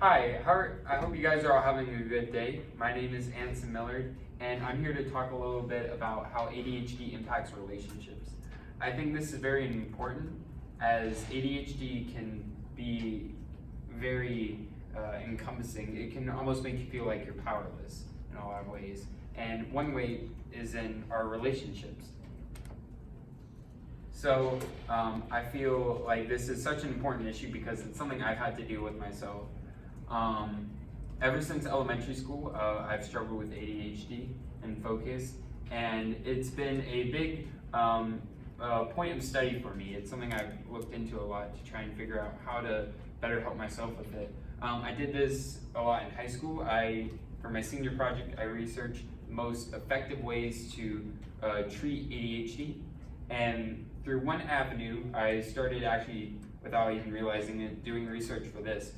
Hi, I hope you guys are all having a good day. My name is Anson Millard, and I'm here to talk a little bit about how ADHD impacts relationships. I think this is very important as ADHD can be very encompassing. It can almost make you feel like you're powerless in a lot of ways. And one way is in our relationships. So I feel like this is such an important issue because it's something I've had to deal with myself. Ever since elementary school, I've struggled with ADHD and focus, and it's been a big point of study for me. It's something I've looked into a lot to try and figure out how to better help myself with it. I did this a lot in high school. For my senior project, I researched the most effective ways to treat ADHD, and through one avenue, I started actually, without even realizing it, doing research for this.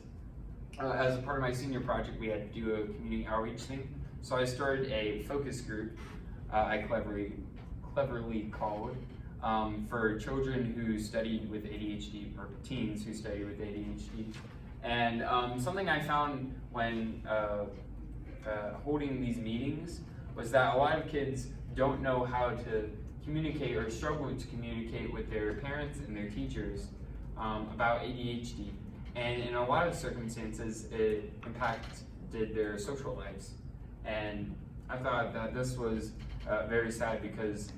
As a part of my senior project, we had to do a community outreach thing. So I started a focus group, I cleverly called, for children who studied with ADHD, or teens who studied with ADHD. And something I found when holding these meetings was that a lot of kids don't know how to communicate or struggle to communicate with their parents and their teachers about ADHD. And in a lot of circumstances, it impacted their social lives. And I thought that this was very sad because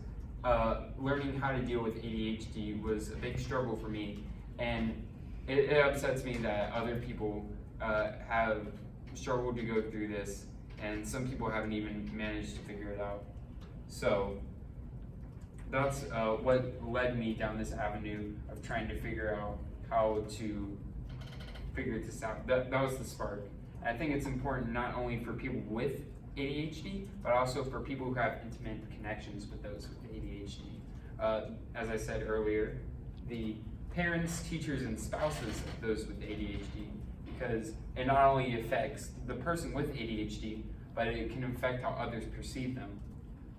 learning how to deal with ADHD was a big struggle for me. And it upsets me that other people have struggled to go through this, and some people haven't even managed to figure it out. So that's what led me down this avenue of trying to figure out how to figure this out. That was the spark. And I think it's important not only for people with ADHD, but also for people who have intimate connections with those with ADHD. As I said earlier, the parents, teachers, and spouses of those with ADHD, because it not only affects the person with ADHD, but it can affect how others perceive them.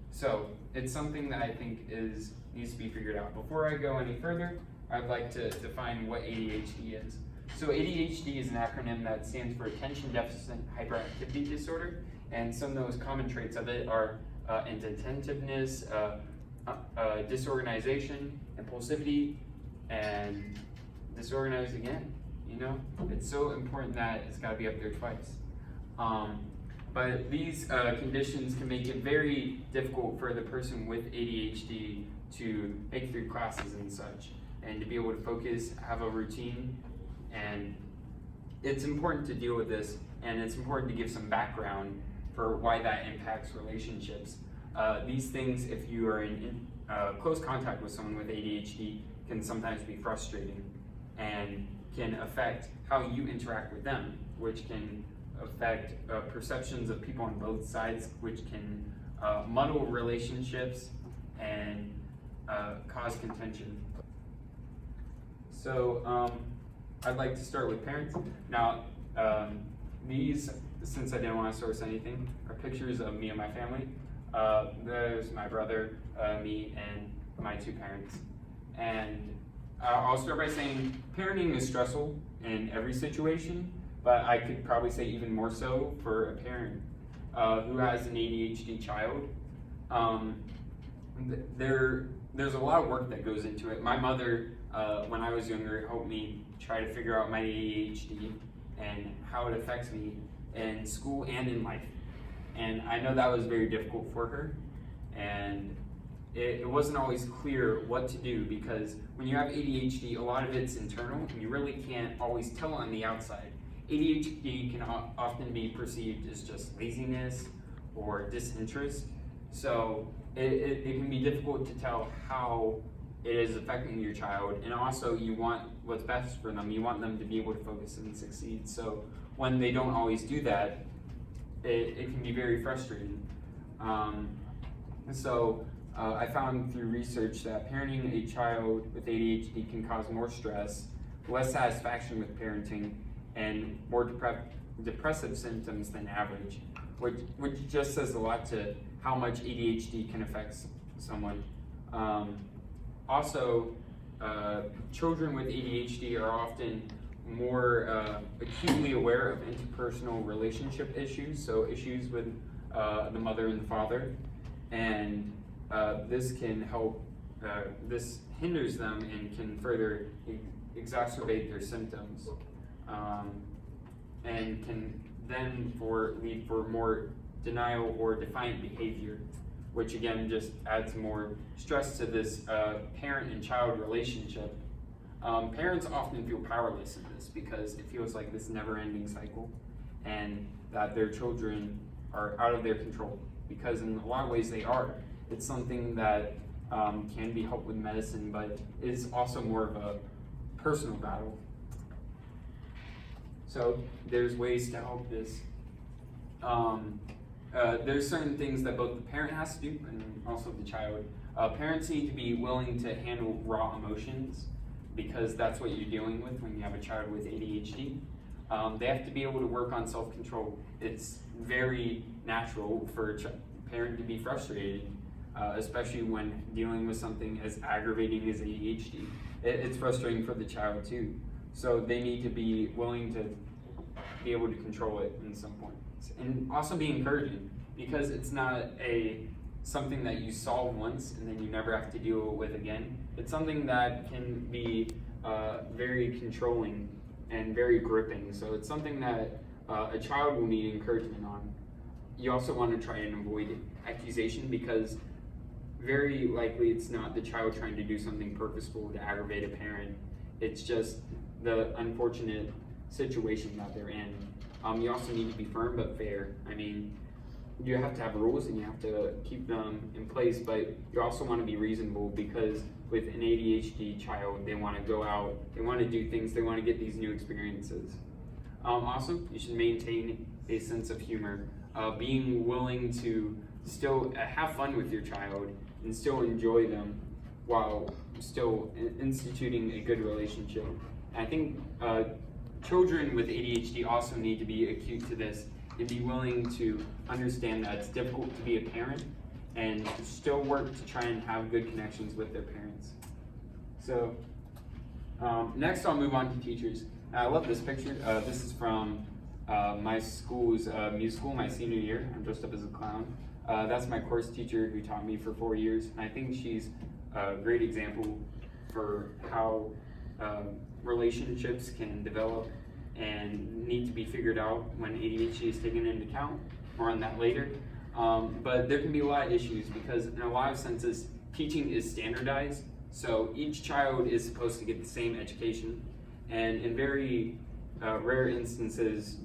So it's something that I think needs to be figured out. Before I go any further, I'd like to define what ADHD is. So ADHD is an acronym that stands for Attention Deficit Hyperactivity Disorder, and some of the most common traits of it are inattentiveness, disorganization, impulsivity, and disorganized again. You know, it's so important that it's got to be up there twice. But these conditions can make it very difficult for the person with ADHD to make through classes and such, and to be able to focus, have a routine. And it's important to deal with this, and it's important to give some background for why that impacts relationships. These things, if you are in close contact with someone with ADHD, can sometimes be frustrating and can affect how you interact with them, which can affect perceptions of people on both sides, which can muddle relationships and cause contention. So I'd like to start with parents. Now, these, since I didn't want to source anything, are pictures of me and my family. There's my brother, me, and my two parents. And I'll start by saying parenting is stressful in every situation, but I could probably say even more so for a parent who has an ADHD child. There's a lot of work that goes into it. My mother, when I was younger, helped me try to figure out my ADHD and how it affects me in school and in life. And I know that was very difficult for her, and it wasn't always clear what to do, because when you have ADHD, a lot of it's internal and you really can't always tell on the outside. ADHD can often be perceived as just laziness or disinterest, so it can be difficult to tell how it is affecting your child, and also you want what's best for them. You want them to be able to focus and succeed. So when they don't always do that, it can be very frustrating. I found through research that parenting a child with ADHD can cause more stress, less satisfaction with parenting, and more depressive symptoms than average, which just says a lot to how much ADHD can affect someone. Also, children with ADHD are often more acutely aware of interpersonal relationship issues, so issues with the mother and the father, and this can help, this hinders them and can further exacerbate their symptoms, and can then lead for more denial or defiant behavior, which again just adds more stress to this parent and child relationship. Parents often feel powerless in this because it feels like this never-ending cycle, and that their children are out of their control, because in a lot of ways they are. It's something that can be helped with medicine, but is also more of a personal battle. So there's ways to help this. There's certain things that both the parent has to do and also the child. Parents need to be willing to handle raw emotions, because that's what you're dealing with when you have a child with ADHD. They have to be able to work on self-control. It's very natural for a parent to be frustrated, especially when dealing with something as aggravating as ADHD. It's frustrating for the child too. So they need to be willing to be able to control it in some points. And also be encouraging, because it's not something that you solve once and then you never have to deal with again. It's something that can be very controlling and very gripping. So it's something that a child will need encouragement on. You also want to try and avoid accusation, because very likely it's not the child trying to do something purposeful to aggravate a parent. It's just the unfortunate situation that they're in. You also need to be firm but fair. I mean, you have to have rules and you have to keep them in place, but you also want to be reasonable, because with an ADHD child, they want to go out, they want to do things, they want to get these new experiences. Also, you should maintain a sense of humor, being willing to still have fun with your child and still enjoy them while still instituting a good relationship. And I think children with ADHD also need to be acute to this and be willing to understand that it's difficult to be a parent and still work to try and have good connections with their parents. So next I'll move on to teachers. I love this picture. This is from my school's musical, my senior year. I'm dressed up as a clown. That's my course teacher who taught me for 4 years. And I think she's a great example for how relationships can develop and need to be figured out when ADHD is taken into account. More on that later. But there can be a lot of issues, because in a lot of senses, teaching is standardized. So each child is supposed to get the same education. And in very rare instances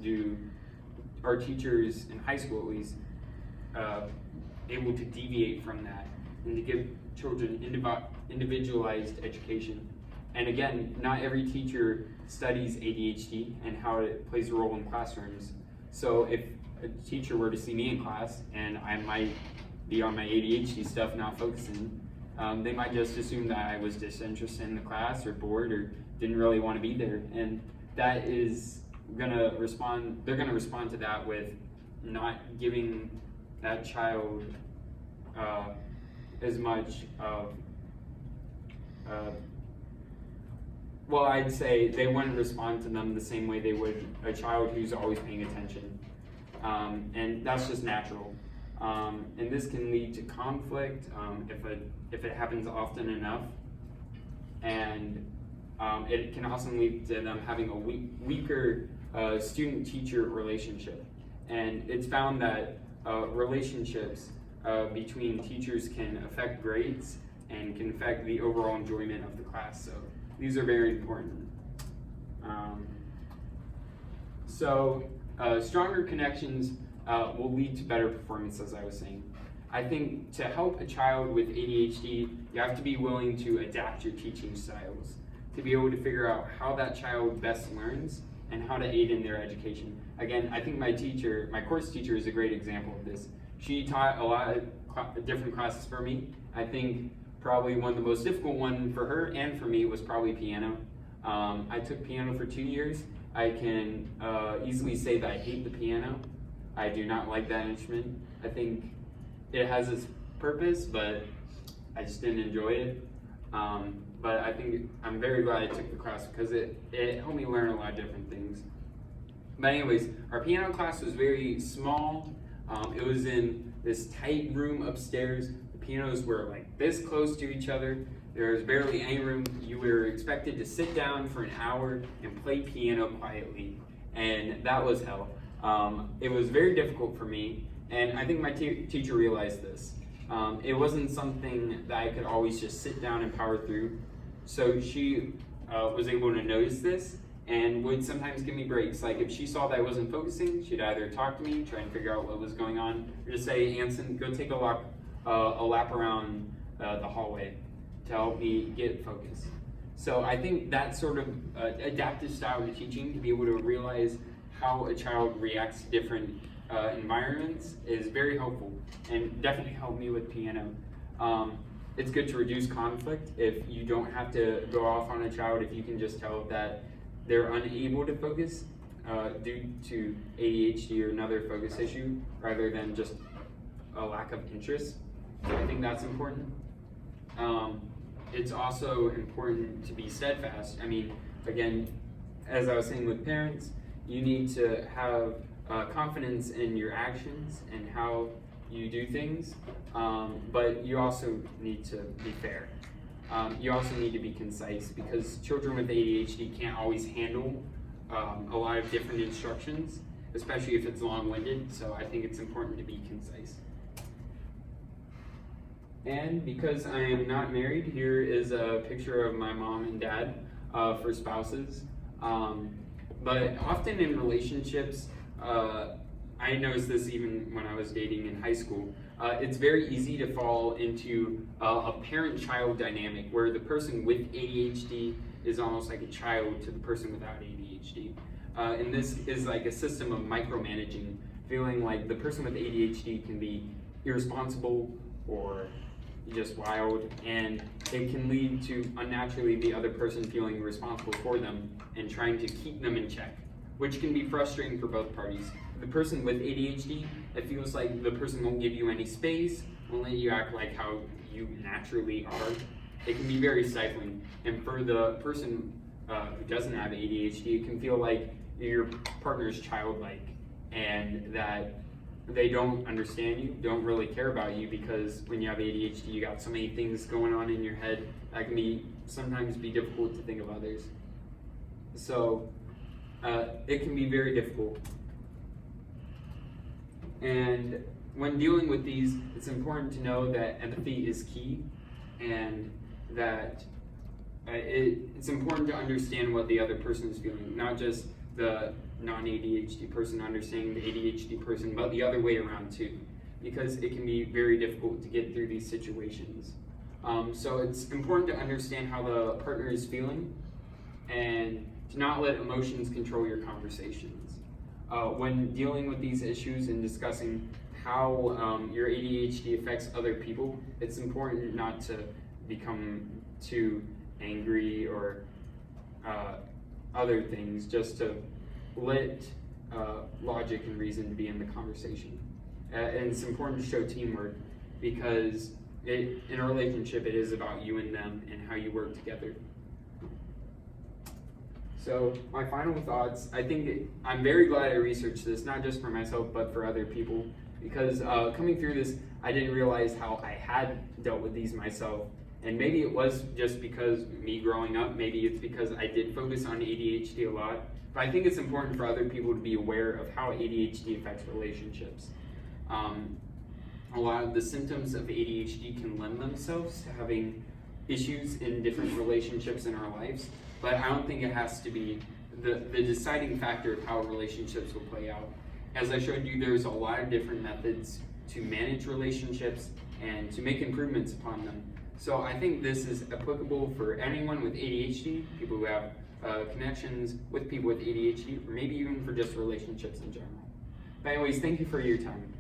are teachers, in high school at least, able to deviate from that and to give children individualized education. And again, not every teacher studies ADHD and how it plays a role in classrooms. So if a teacher were to see me in class and I might be on my ADHD stuff, not focusing, they might just assume that I was disinterested in the class or bored or didn't really want to be there. And that is they're gonna respond to that with not giving that child as much of well, I'd say they wouldn't respond to them the same way they would a child who's always paying attention. And that's just natural. And this can lead to conflict if it happens often enough. And it can also lead to them having a weaker student-teacher relationship. And it's found that relationships between teachers can affect grades and can affect the overall enjoyment of the class. So these are very important. Stronger connections will lead to better performance, as I was saying. I think to help a child with ADHD, you have to be willing to adapt your teaching styles to be able to figure out how that child best learns and how to aid in their education. Again, I think my course teacher is a great example of this. She taught a lot of different classes for me. I think probably one of the most difficult one for her and for me was probably piano. I took piano for 2 years. I can easily say that I hate the piano. I do not like that instrument. I think it has its purpose, but I just didn't enjoy it. but I think I'm very glad I took the class because it helped me learn a lot of different things. But anyways, our piano class was very small. It was in this tight room upstairs. The pianos were like this close to each other. There was barely any room. You were expected to sit down for an hour and play piano quietly, and that was hell. It was very difficult for me, and I think my teacher realized this. It wasn't something that I could always just sit down and power through. So she was able to notice this and would sometimes give me breaks. Like if she saw that I wasn't focusing, she'd either talk to me, try and figure out what was going on, or just say, Anson, go take a lap around the hallway to help me get focused. So I think that sort of adaptive style of teaching, to be able to realize how a child reacts to different environments, is very helpful and definitely helped me with piano. It's good to reduce conflict if you don't have to go off on a child, if you can just tell that they're unable to focus due to ADHD or another focus issue rather than just a lack of interest. So I think that's important. It's also important to be steadfast. I mean, again, as I was saying with parents, you need to have confidence in your actions and how you do things, but you also need to be fair. You also need to be concise because children with ADHD can't always handle a lot of different instructions, especially if it's long-winded, so I think it's important to be concise. And because I am not married, here is a picture of my mom and dad for spouses. But often in relationships, I noticed this even when I was dating in high school, it's very easy to fall into a parent-child dynamic where the person with ADHD is almost like a child to the person without ADHD. And this is like a system of micromanaging, feeling like the person with ADHD can be irresponsible or just wild, and it can lead to unnaturally the other person feeling responsible for them and trying to keep them in check, which can be frustrating for both parties. The person with ADHD, it feels like the person won't give you any space, won't let you act like how you naturally are. It can be very stifling. And for the person who doesn't have ADHD, it can feel like your partner's childlike and that they don't understand you, don't really care about you, because when you have ADHD, you got so many things going on in your head that can sometimes be difficult to think of others. So it can be very difficult. And when dealing with these, it's important to know that empathy is key, and that it's important to understand what the other person is feeling, not just the non-ADHD person understanding the ADHD person, but the other way around too, because it can be very difficult to get through these situations. So it's important to understand how the partner is feeling and to not let emotions control your conversations. When dealing with these issues and discussing how your ADHD affects other people, it's important not to become too angry or other things, just to let logic and reason be in the conversation. And it's important to show teamwork, because in a relationship it is about you and them and how you work together. So my final thoughts, I'm very glad I researched this, not just for myself but for other people, because coming through this I didn't realize how I had dealt with these myself. And maybe it was just because me growing up, maybe it's because I did focus on ADHD a lot, but I think it's important for other people to be aware of how ADHD affects relationships. A lot of the symptoms of ADHD can lend themselves to having issues in different relationships in our lives, but I don't think it has to be the deciding factor of how relationships will play out. As I showed you, there's a lot of different methods to manage relationships and to make improvements upon them. So I think this is applicable for anyone with ADHD, people who have connections with people with ADHD, or maybe even for just relationships in general. But anyways, thank you for your time.